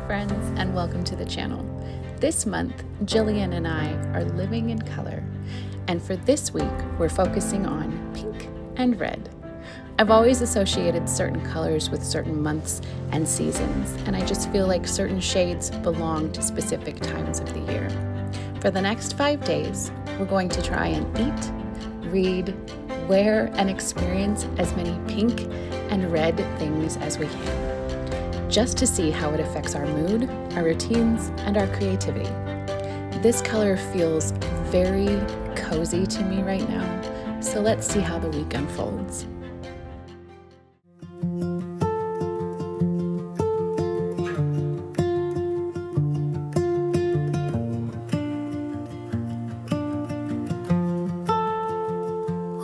friends, and welcome to the channel. This month, Jillian and I are living in color, and for this week, we're focusing on pink and red. I've always associated certain colors with certain months and seasons, and I just feel like certain shades belong to specific times of the year. For the next 5 days, we're going to try and eat, read, wear, and experience as many pink and red things as we can, just to see how it affects our mood, our routines, and our creativity. This color feels very cozy to me right now, so let's see how the week unfolds.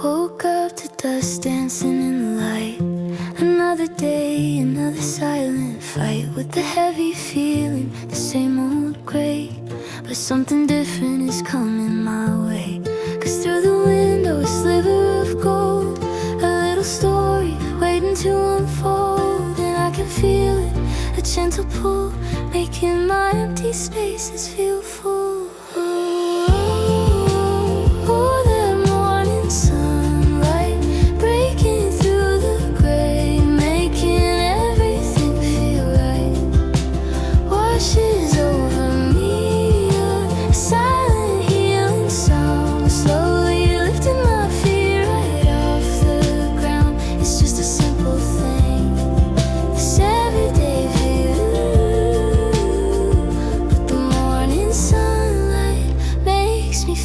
Woke up to dust dancing in the light. Another day, another silent fight with the heavy feeling, the same old gray. But something different is coming my way. Cause through the window a sliver of gold, a little story waiting to unfold. And I can feel it, a gentle pull, making my empty spaces feel full.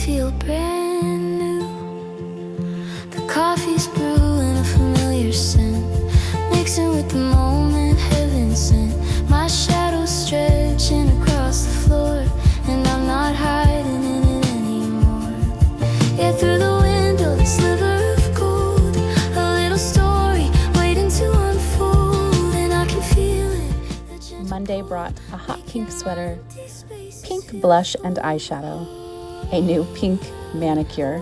Feel brand new. The coffee's brewing a familiar scent, mixing with the moment heaven sent. My shadow's stretching across the floor, and I'm not hiding in it anymore. Yeah, through the window, the sliver of gold, a little story waiting to unfold, and I can feel it. Monday brought a hot pink sweater, pink blush and eyeshadow, a new pink manicure,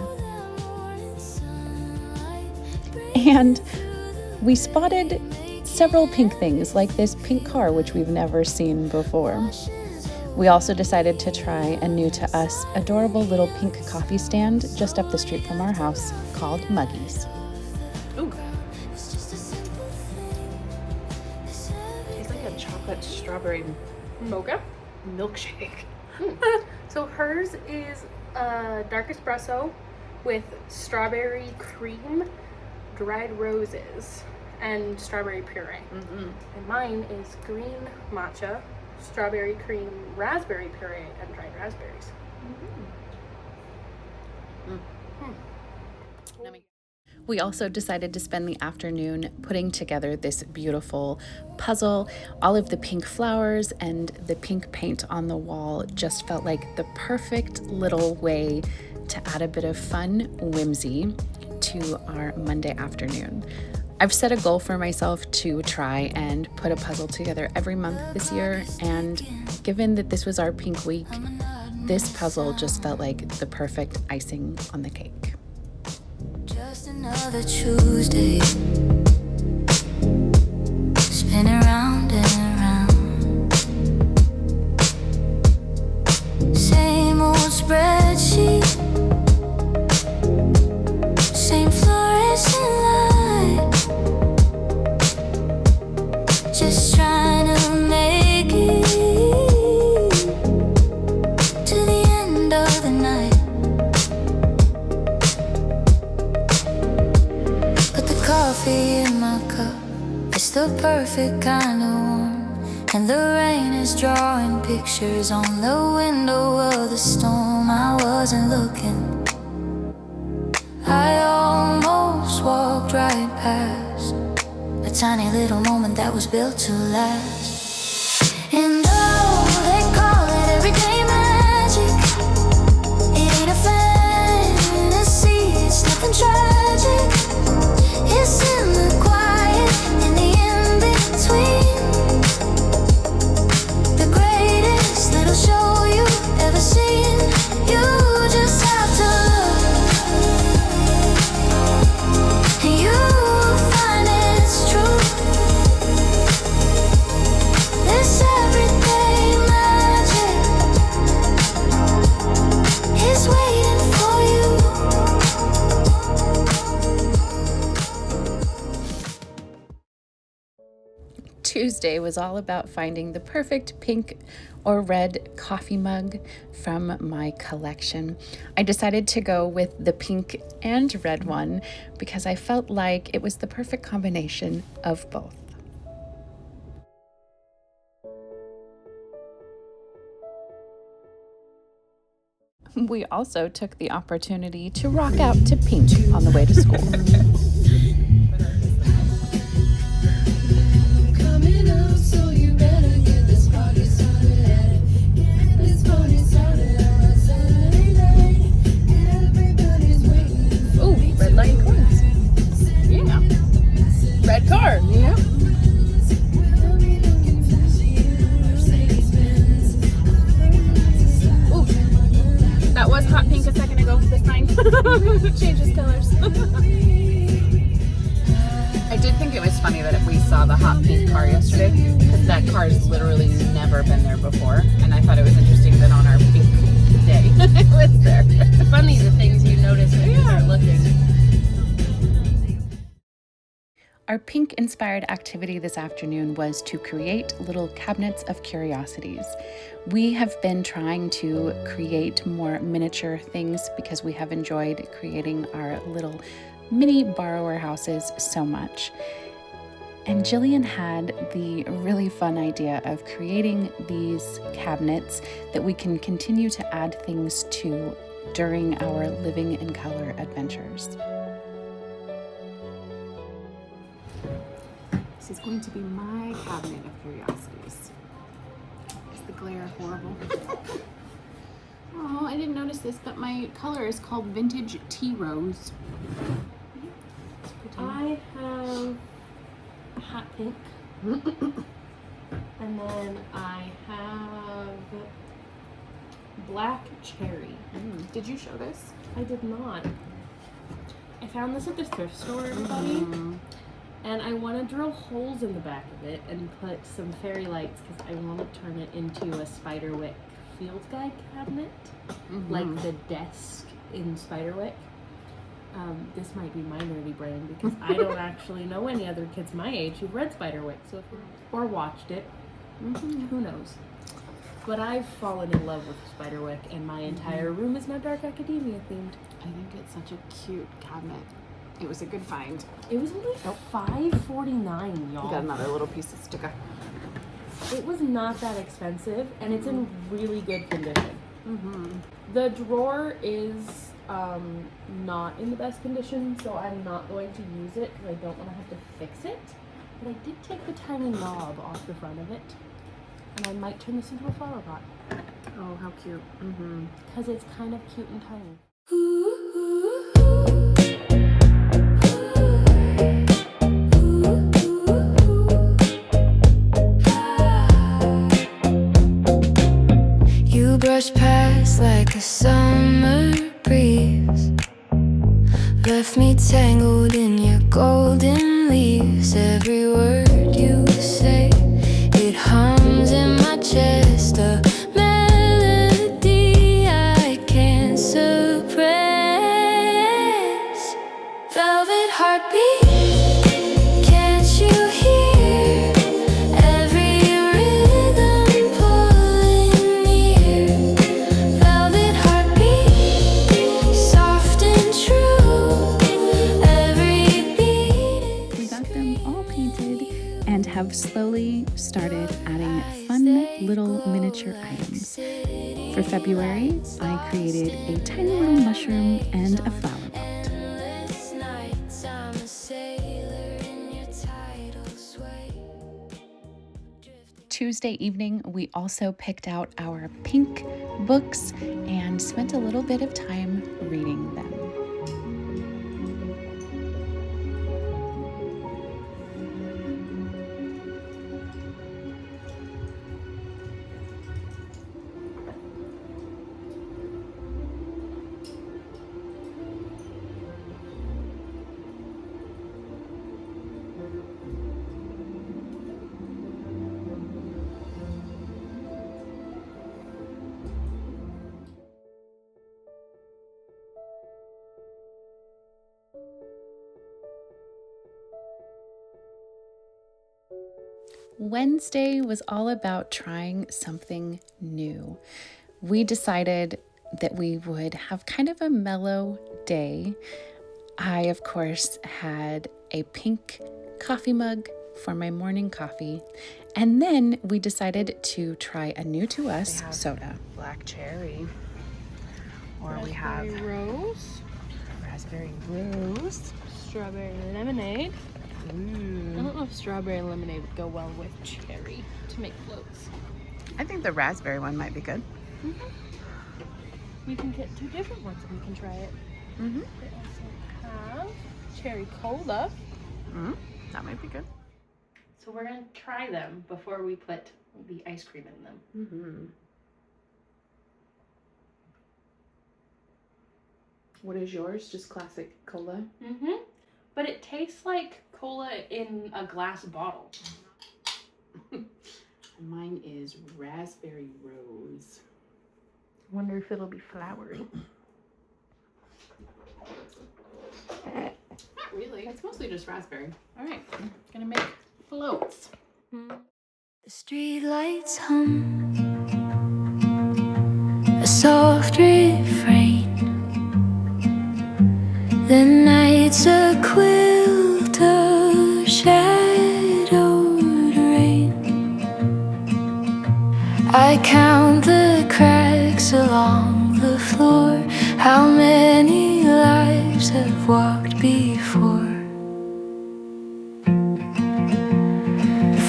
and we spotted several pink things like this pink car, which we've never seen before. We also decided to try a new to us adorable little pink coffee stand just up the street from our house called Muggies. Ooh. Tastes like a chocolate strawberry mocha milkshake. So hers is a dark espresso with strawberry cream, dried roses, and strawberry puree. And mine is green matcha, strawberry cream, raspberry puree, and dried raspberries. We also decided to spend the afternoon putting together this beautiful puzzle. All of the pink flowers and the pink paint on the wall just felt like the perfect little way to add a bit of fun whimsy to our Monday afternoon. I've set a goal for myself to try and put a puzzle together every month this year, and given that this was our pink week, this puzzle just felt like the perfect icing on the cake. Just another Tuesday, spinning round and around. Same old spreadsheet, same fluorescent light. Just trying to make it to the end of the night. Coffee in my cup, it's the perfect kind of warm, and the rain is drawing pictures on the window of the storm. I wasn't looking, I almost walked right past a tiny little moment that was built to last. And oh, they call it everyday magic. It ain't a fantasy, it's nothing tragic. It's in the quiet, in the in-between. The greatest little show you've ever seen. You just have to look, and you'll find it's true. Tuesday was all about finding the perfect pink or red coffee mug from my collection. I decided to go with the pink and red one because I felt like it was the perfect combination of both. We also took the opportunity to rock out to pink on the way to school. Ooh, red light coins. Yeah. Red car. Yeah. Ooh. That was hot pink a second ago. The sign changes colors. I did think it was funny that we saw the hot pink car yesterday because that car has literally never been there before, and I thought it was interesting that on our pink day it was there. It's funny the things you notice when you start looking. Our pink-inspired activity this afternoon was to create little cabinets of curiosities. We have been trying to create more miniature things because we have enjoyed creating our little mini borrower houses so much. And Jillian had the really fun idea of creating these cabinets that we can continue to add things to during our living in color adventures. This is going to be my cabinet of curiosities. Is the glare horrible? Oh, I didn't notice this, but my color is called Vintage Tea Rose. I have hot pink, and then I have black cherry. Did you show this? I did not. I found this at the thrift store, everybody. And I want to drill holes in the back of it and put some fairy lights because I want to turn it into a Spiderwick field guide cabinet, like the desk in Spiderwick. This might be my nerdy brain because I don't actually know any other kids my age who've read Spiderwick, so or watched it. Who knows? But I've fallen in love with Spiderwick, and my entire room is now dark academia themed. I think it's such a cute cabinet. It was a good find. It was only $5.49, y'all. Got another little piece of sticker. It was not that expensive, and it's in really good condition. The drawer is not in the best condition, so I'm not going to use it because I don't want to have to fix it. But I did take the tiny knob off the front of it, and I might turn this into a flower pot. Oh, how cute. Because it's kind of cute and tiny. You brush past like a summer breeze, left me tangled in your golden leaves. Every word you say, it hums in my chest, a melody I can't suppress. Velvet heartbeat, can't you hear every rhythm pulling near? Velvet heartbeat, soft and true, every beat. We got them all painted and have slowly started adding fun little miniature items. For February, I created a tiny little mushroom and a flower pot. Endless nights, I'm a sailor in your tidal sway. Tuesday evening, we also picked out our pink books and spent a little bit of time reading them. Wednesday was all about trying something new. We decided that we would have kind of a mellow day. I, of course, had a pink coffee mug for my morning coffee. And then we decided to try a new to us soda. Black cherry. Or Raspberry we have rose, raspberry rose. strawberry lemonade. I Ooh. don't know if strawberry lemonade would go well with cherry to make floats. I think the raspberry one might be good. We can get 2 different ones and we can try it. Mm-hmm. We also have cherry cola. That might be good. So we're going to try them before we put the ice cream in them. Mm-hmm. What is yours? Just classic cola? Mm-hmm. But it tastes like cola in a glass bottle. Mine is raspberry rose. Wonder if it'll be flowery. Not really. It's mostly just raspberry. All right, I'm gonna make floats. The streetlights hum a soft refrain. The nights a quilt of shadowed rain. I count the cracks along the floor. How many lives have walked before?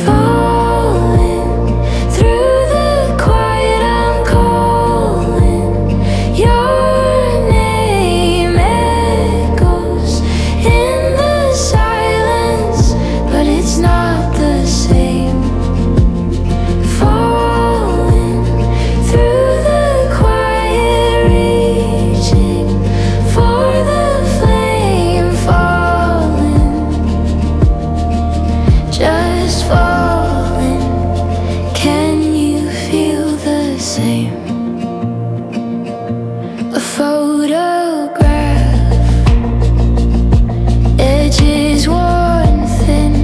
Falling through the quiet, I'm calling your name. Echoes in the silence, but it's not the same. Falling through the quiet, reaching for the flame. Falling, just falling. Can you feel the same? A photograph, edges worn thin.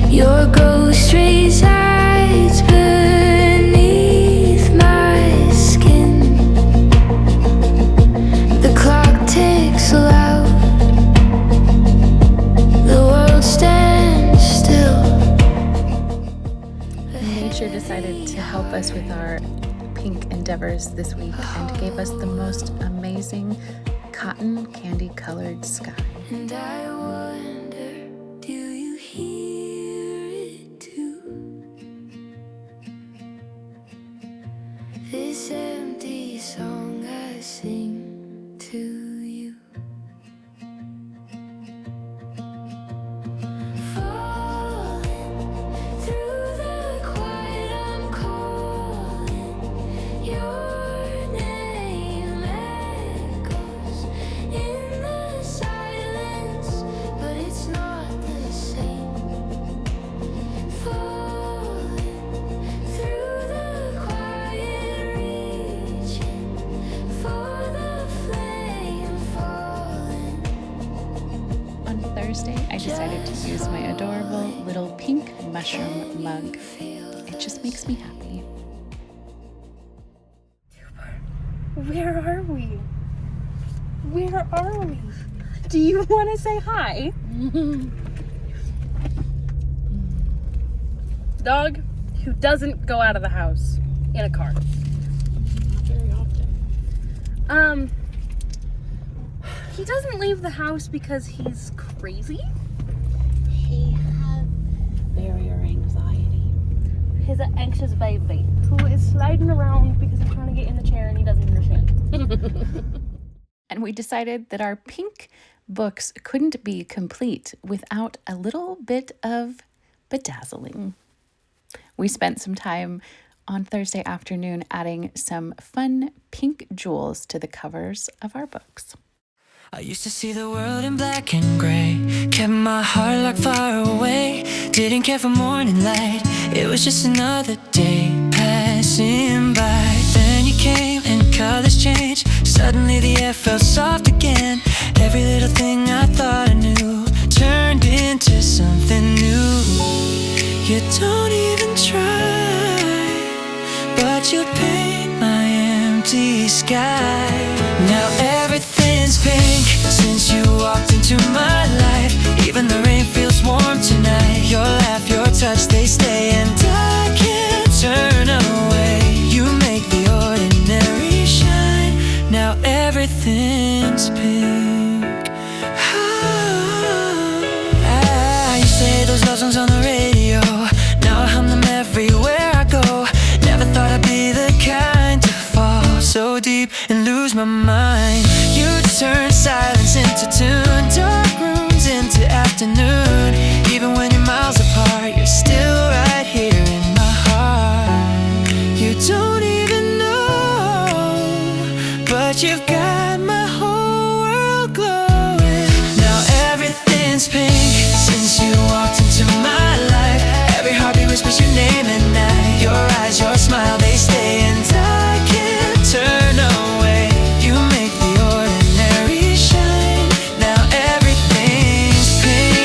Your ghost resides beneath my skin. The clock ticks loud. The world stands still. Nature decided to help us with our pink endeavors this week and gave us the most amazing cotton candy colored sky. And I wonder, do you hear it too? This empty song I sing to you. Falling through the quiet, I'm calling your name. Echoes in the silence, but it's not the same. Falling through the quiet, reaching for the flame. Falling. On Thursday, I decided to use my adorable little pink mushroom mug. It just makes me happy. Where are we? Where are we? Do you want to say hi? Dog who doesn't go out of the house in a car. Not very often. He doesn't leave the house because he's crazy. He has barrier anxiety. He's an anxious baby who is sliding around because he's trying to get in the chair and he doesn't understand. And we decided that our pink books couldn't be complete without a little bit of bedazzling. We spent some time on Thursday afternoon adding some fun pink jewels to the covers of our books. I used to see the world in black and gray, kept my heart locked far away, didn't care for morning light, it was just another day passing by. Then you came and colors changed, suddenly the air felt soft again. Every little thing I thought I knew turned into something new. You don't even try, but you paint my empty sky. Now everything's pink since you walked into my life. Even the rain feels warm tonight. Your laugh, your touch, they stay, and I can't turn away. You make the ordinary shine. Now everything's pink. I say those love songs on the radio. Now I hum them everywhere I go. Never thought I'd be the kind to fall so deep and lose my mind. You turn silence into tune, dark rooms into afternoon. Even when you're miles apart, you're still right here in my heart. You don't even know, but you've got my whole world glowing. Now everything's pink since you walked into my life. Every heartbeat whispers your name at night. Your eyes, your smile, they stay, and I can't turn away. You make the ordinary shine. Now everything's pink.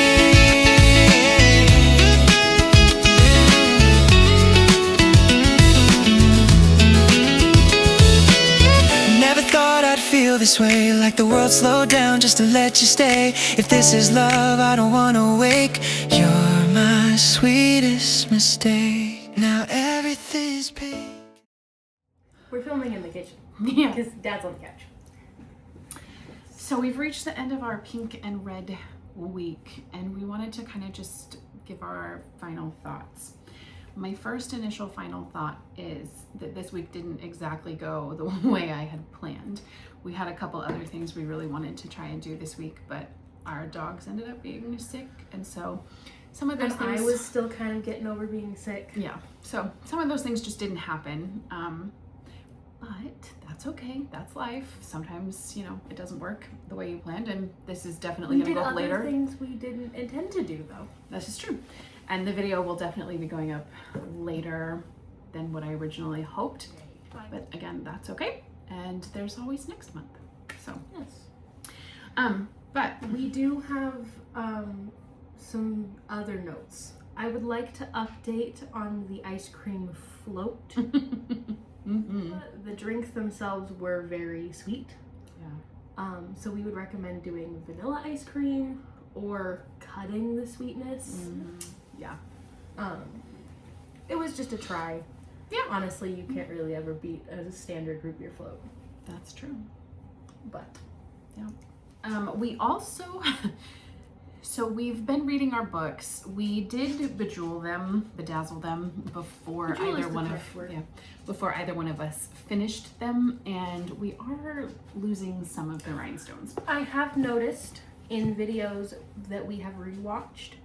Never thought I'd feel this way, like the world slowed down just to let you stay. If this is love, I don't wanna wake. You're my sweetest mistake. Now everything's pink. We're filming in the kitchen Yeah. because Dad's on the couch. So we've reached the end of our pink and red week, and we wanted to kind of just give our final thoughts. My first initial final thought is that this week didn't exactly go the way I had planned. We had a couple other things we really wanted to try and do this week, but our dogs ended up being sick, and so some of those And things... I was still kind of getting over being sick. Yeah, so some of those things just didn't happen, but that's okay. That's life. Sometimes, you know, it doesn't work the way you planned, and this is definitely We going to did go up other later. things we didn't intend to do though. This is true. And the video will definitely be going up later than what I originally hoped. But again, that's okay. And there's always next month. So, Yes. but We do have some other notes. I would like to update on the ice cream float. The drinks themselves were very sweet. Yeah. So we would recommend doing vanilla ice cream or cutting the sweetness. Yeah. It was just a try. Yeah. Honestly, you can't really ever beat a standard root beer float. That's true. But We also, so we've been reading our books. We did bedazzle them before Bejewel is either the one correct word. before either one of us finished them, and we are losing some of the rhinestones. I have noticed in videos that we have rewatched,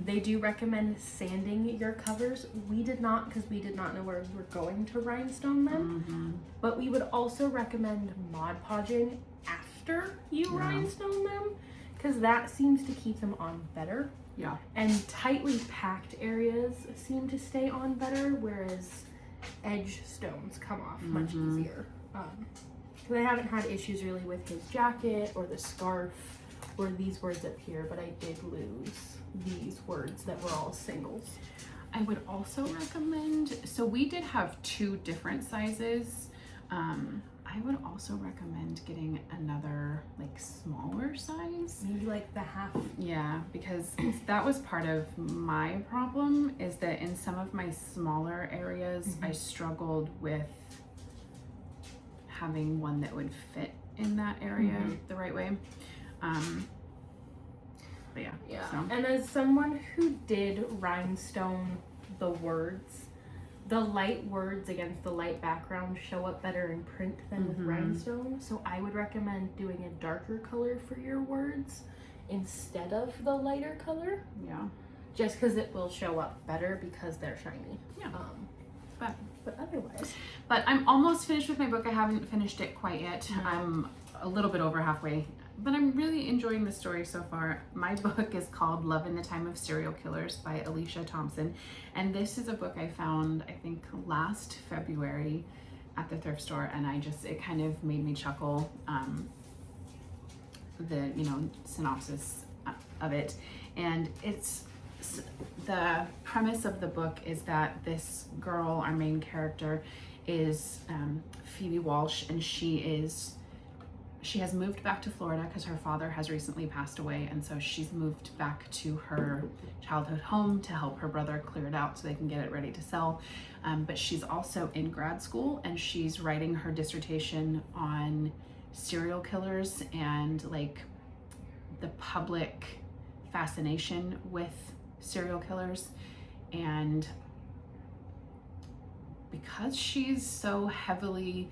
they do recommend sanding your covers. We did not, because we did not know where we were going to rhinestone them. But we would also recommend Mod Podging after you rhinestone them, because that seems to keep them on better. Yeah. And tightly packed areas seem to stay on better, whereas edge stones come off much easier. Because I haven't had issues really with his jacket or the scarf or these words up here, but I did lose these words that were all singles. I would also recommend, so we did have two different sizes. I would also recommend getting another like smaller size. Maybe like the half. Yeah, because that was part of my problem, is that in some of my smaller areas, I struggled with having one that would fit in that area the right way. But yeah. So. And as someone who did rhinestone the words, the light words against the light background show up better in print than with rhinestone. So I would recommend doing a darker color for your words instead of the lighter color. Yeah. Just because it will show up better because they're shiny. Yeah. But otherwise. But I'm almost finished with my book. I haven't finished it quite yet. I'm a little bit over halfway, but I'm really enjoying the story so far. My book is called Love in the Time of Serial Killers by Alicia Thompson. And this is a book I found, I think, last February at the thrift store. And it kind of made me chuckle, the, synopsis of it. And it's the premise of the book is that this girl, our main character, is Phoebe Walsh, and she has moved back to Florida because her father has recently passed away, and so she's moved back to her childhood home to help her brother clear it out so they can get it ready to sell. But she's also in grad school, and she's writing her dissertation on serial killers and like the public fascination with serial killers. And because she's so heavily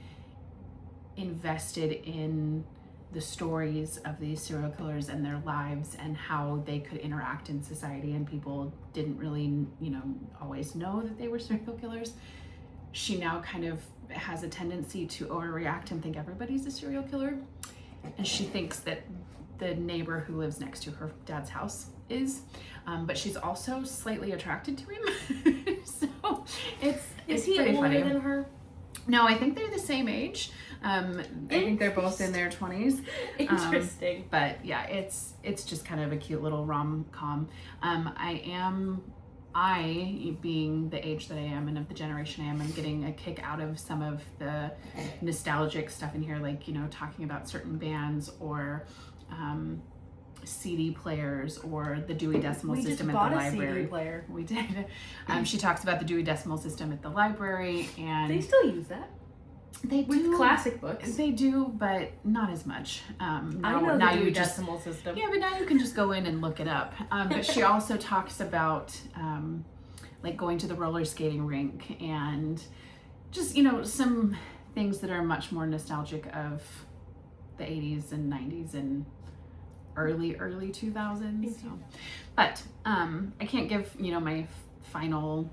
invested in the stories of these serial killers and their lives and how they could interact in society, and people didn't really, always know that they were serial killers, she now kind of has a tendency to overreact and think everybody's a serial killer. And she thinks that the neighbor who lives next to her dad's house is, but she's also slightly attracted to him. So it's he pretty older funny. than her? No, I think they're the same age. I think they're both in their 20s. Interesting. But yeah, it's just kind of a cute little rom-com. I, being the age that I am and of the generation I am, I'm getting a kick out of some of the nostalgic stuff in here, like, talking about certain bands or CD players or the Dewey Decimal System at the library. CD player. We did. She talks about the Dewey Decimal System at the library, and They still use that they with do. classic books. They do, but not as much. I know now the Dewey you just Decimal System. yeah, but now you can just go in and look it up. But she also talks about like going to the roller skating rink and just some things that are much more nostalgic of the 80s and 90s and early 2000s. So. But I can't give my final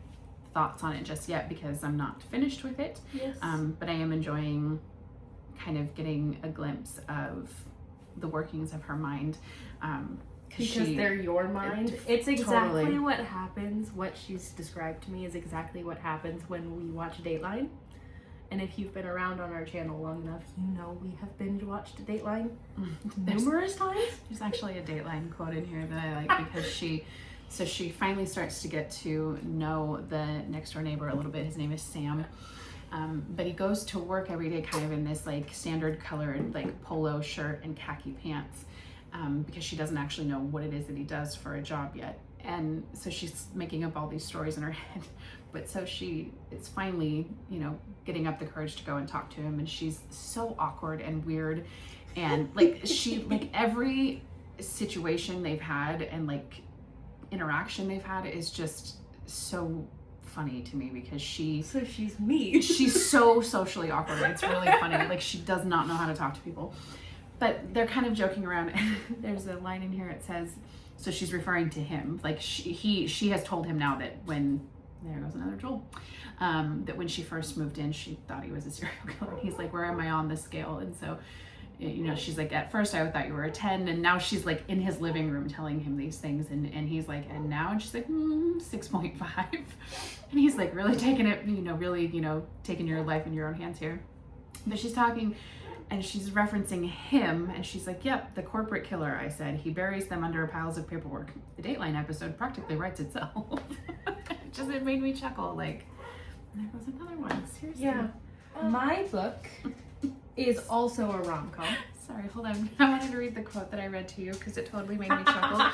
thoughts on it just yet because I'm not finished with it. Yes. But I am enjoying kind of getting a glimpse of the workings of her mind. Because they're your mind. It's exactly Totally. what happens. What she's described to me is exactly what happens when we watch Dateline. And if you've been around on our channel long enough, we have binge watched Dateline numerous times. There's actually a Dateline quote in here that I like because she finally starts to get to know the next door neighbor a little bit. His name is Sam. But he goes to work every day kind of in this like standard colored like polo shirt and khaki pants because she doesn't actually know what it is that he does for a job yet. And so she's making up all these stories in her head. But so she is finally, getting up the courage to go and talk to him. And she's so awkward and weird. And like every situation they've had and like interaction they've had is just so funny to me because So she's me. She's so socially awkward. It's really funny. Like she does not know how to talk to people. But they're kind of joking around. There's a line in here. It says, so she's referring to him. Like she has told him now that when, there goes another Joel, that when she first moved in, she thought he was a serial killer. And he's like, where am I on the scale? And so, she's like, at first I thought you were a 10. And now she's like in his living room telling him these things. And he's like, and now? And she's like, 6.5. And he's like, really taking it, taking your life in your own hands here. But she's talking and she's referencing him, and she's like, yep, the corporate killer, I said. He buries them under piles of paperwork. The Dateline episode practically writes itself. It made me chuckle, like, there goes another one, seriously. Yeah. My book is also a rom-com. Sorry, hold on. I wanted to read the quote that I read to you because it totally made me chuckle.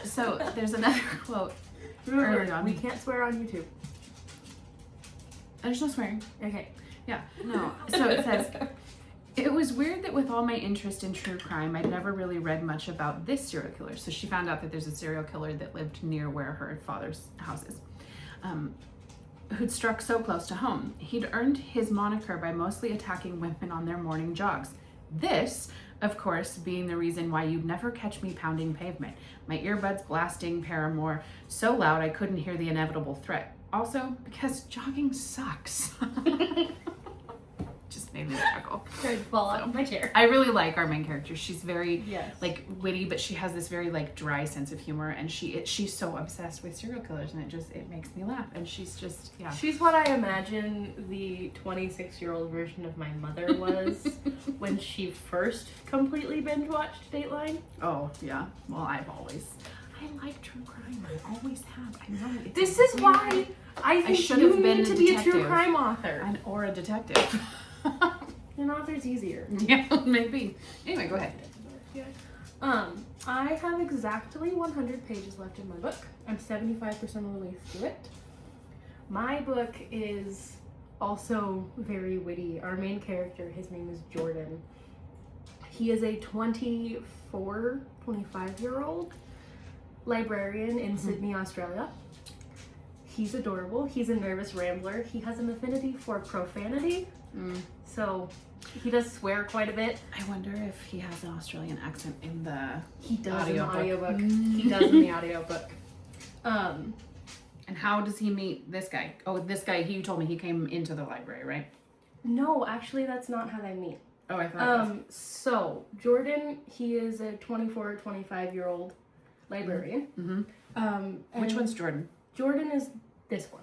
So there's another quote early on. We can't swear on YouTube. There's no swearing. Okay. Yeah, no. So it says, it was weird that with all my interest in true crime, I'd never really read much about this serial killer. So she found out that there's a serial killer that lived near where her father's house is, who'd struck so close to home. He'd earned his moniker by mostly attacking women on their morning jogs. This, of course, being the reason why you'd never catch me pounding pavement. My earbuds blasting Paramore so loud I couldn't hear the inevitable threat. Also, because jogging sucks. Just made me chuckle. I'd fall out of my chair. I really like our main character. She's very Yes. like witty, but she has this very like dry sense of humor, and she's so obsessed with serial killers, and it makes me laugh. And she's just She's what I imagine the 26-year-old version of my mother was when she first completely binge watched Dateline. Oh yeah. Well, I've always I like true crime. I always have. I know. This is why I think should you have been need a to be a true detective. crime author. Or a detective. An author's easier. Yeah, maybe. Anyway, go ahead. I have exactly 100 pages left in my book. I'm 75% of the way through it. My book is also very witty. Our main character, his name is Jordan. He is a 25-year-old librarian in Sydney, Australia. He's adorable. He's a nervous rambler. He has an affinity for profanity. So he does swear quite a bit. I wonder if he has an Australian accent in the He does in the audiobook. audiobook. He does in the audiobook. And how does he meet this guy? Oh, this guy, you told me he came into the library, right? No, actually that's not how they meet. Oh, I thought it was. So Jordan, he is a 24 or 25-year-old librarian. Which one's Jordan? Jordan is this one.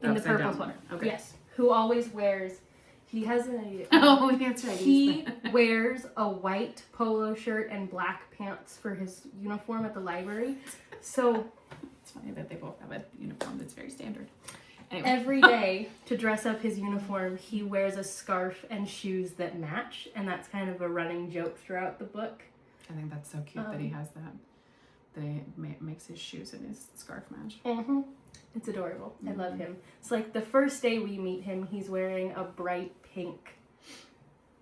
In the Upside purple down. sweater. Okay. Yes. Who always wears, he has a, Oh, that's right. he wears a white polo shirt and black pants for his uniform at the library. So It's funny that they both have a uniform that's very standard. Anyway. every day to dress up his uniform, he wears a scarf and shoes that match, and that's kind of a running joke throughout the book. I think that's so cute that he has that. That he makes his shoes and his scarf match. It's adorable. I love him. It's like the first day we meet him, he's wearing a bright pink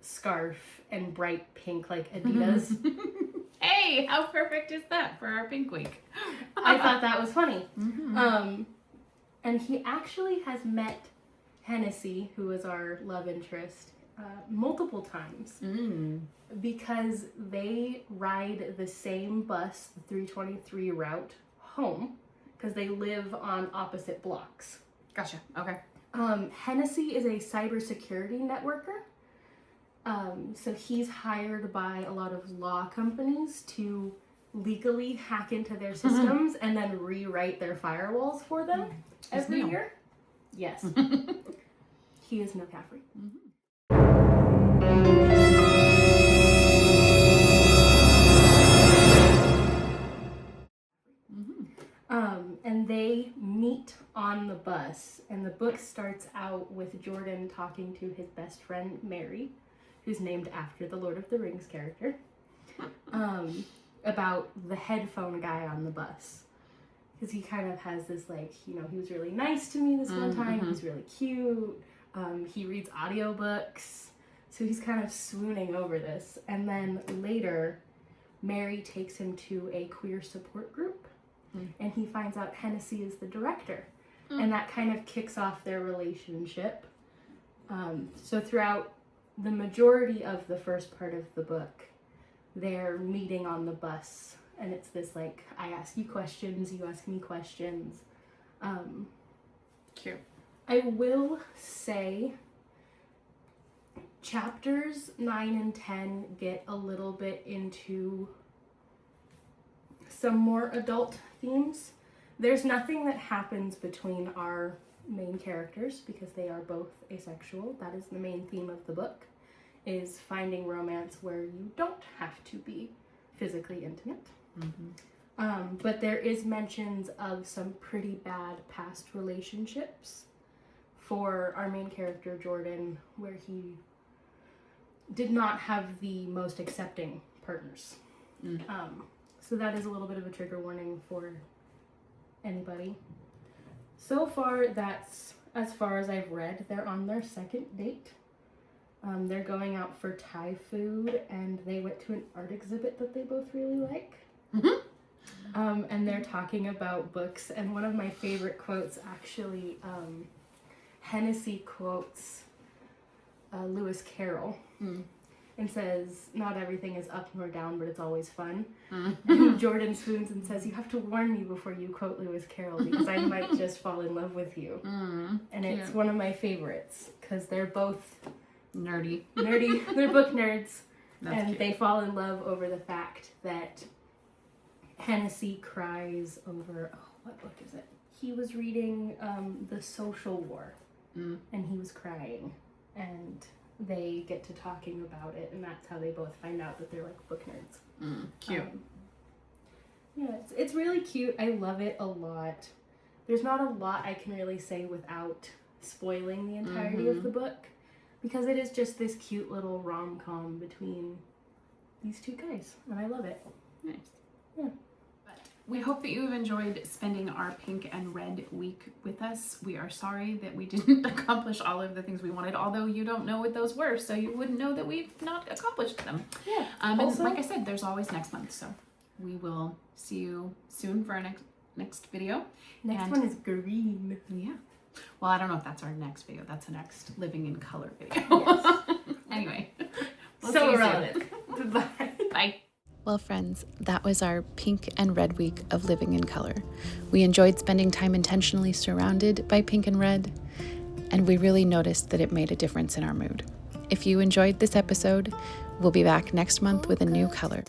scarf and bright pink like Adidas. Hey, how perfect is that for our Pink Week? I thought that was funny. And he actually has met Hennessy, who is our love interest, multiple times because they ride the same bus, the 323 route, home because they live on opposite blocks. Gotcha. Okay. Hennessy is a cybersecurity networker. So he's hired by a lot of law companies to legally hack into their systems and then rewrite their firewalls for them every year. Yes. He is Neil Caffrey. And they meet on the bus, and the book starts out with Jordan talking to his best friend Mary, who's named after the Lord of the Rings character, about the headphone guy on the bus. Because he kind of has this, like, you know, he was really nice to me this one time, he's really cute, he reads audiobooks, so he's kind of swooning over this. And then later, Mary takes him to a queer support group, and he finds out Hennessy is the director. And that kind of kicks off their relationship. So throughout the majority of the first part of the book, they're meeting on the bus, and it's this, like, I ask you questions, you ask me questions. Cute. I will say chapters 9 and 10 get a little bit into some more adult themes. There's nothing that happens between our main characters because they are both asexual. That is the main theme of the book, is finding romance where you don't have to be physically intimate. But there is mentions of some pretty bad past relationships for our main character Jordan, where he did not have the most accepting partners. So that is a little bit of a trigger warning for anybody. So far, that's as far as I've read. They're on their second date. They're going out for Thai food, and they went to an art exhibit that they both really like. And they're talking about books, and one of my favorite quotes, actually, Hennessy quotes Lewis Carroll and says, "Not everything is up nor down, but it's always fun." And Jordan swoons and says, "You have to warn me before you quote Lewis Carroll because I might just fall in love with you." And it's one of my favorites because they're both nerdy. They're book nerds. That's and cute. they fall in love over the fact that Hennessy cries over, what book is it? He was reading The Social War, and he was crying, and they get to talking about it, and that's how they both find out that they're like book nerds. Cute. Yeah, it's really cute. I love it a lot. There's not a lot I can really say without spoiling the entirety of the book, because it is just this cute little rom-com between these two guys, and I love it. Nice. Yeah. We hope that you have enjoyed spending our pink and red week with us. We are sorry that we didn't accomplish all of the things we wanted, although you don't know what those were, so you wouldn't know that we've not accomplished them. Yeah. And like I said, there's always next month, so we will see you soon for our next video. Next one is green. Yeah. Well, I don't know if that's our next video. That's the next living in color video. Yes. Anyway. We'll so irrelevant. Bye. Bye. Well, friends, that was our pink and red week of living in color. We enjoyed spending time intentionally surrounded by pink and red, and we really noticed that it made a difference in our mood. If you enjoyed this episode, we'll be back next month with a new color.